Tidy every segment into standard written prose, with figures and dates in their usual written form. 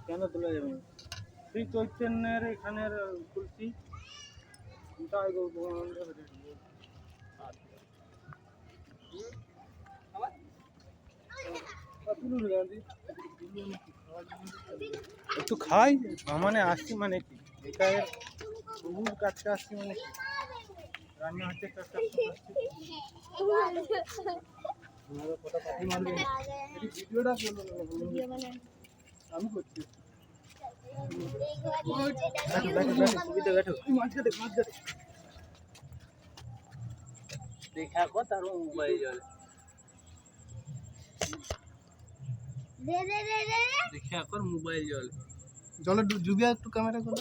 কেন তোলা যাবে না? তুই চৈতন্যের এখানের তুলসী তাই একটু খাই মানে আসছি মানে কি এখানে সবুজ কাটতে আসছি মানে কি রান্না হচ্ছে ভিডিওটা আমি করছি দেখা কথা মোবাইল দেখা কর মোবাইল জলে ডুবিয়ে একটু ক্যামেরা করো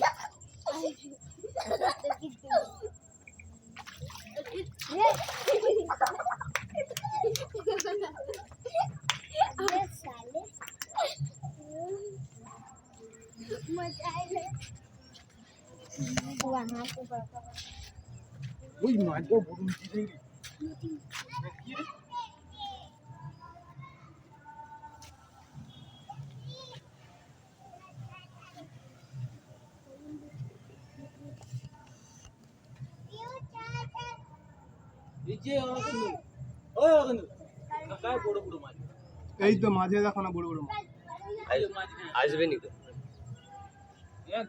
ওই মাছ বড় এই তো মাঝে দেখো না বড় বড় মাছ আসবে নি তো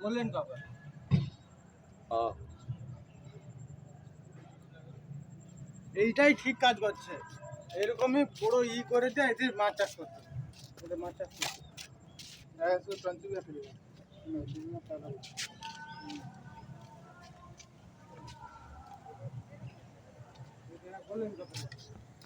বললেন কাকা এইটাই ঠিক কাজ করছে এরকমই বড় করে দেয় এদের মাছ চাষ করতে ওদের মাছ চাষ করতে বললেন কাকা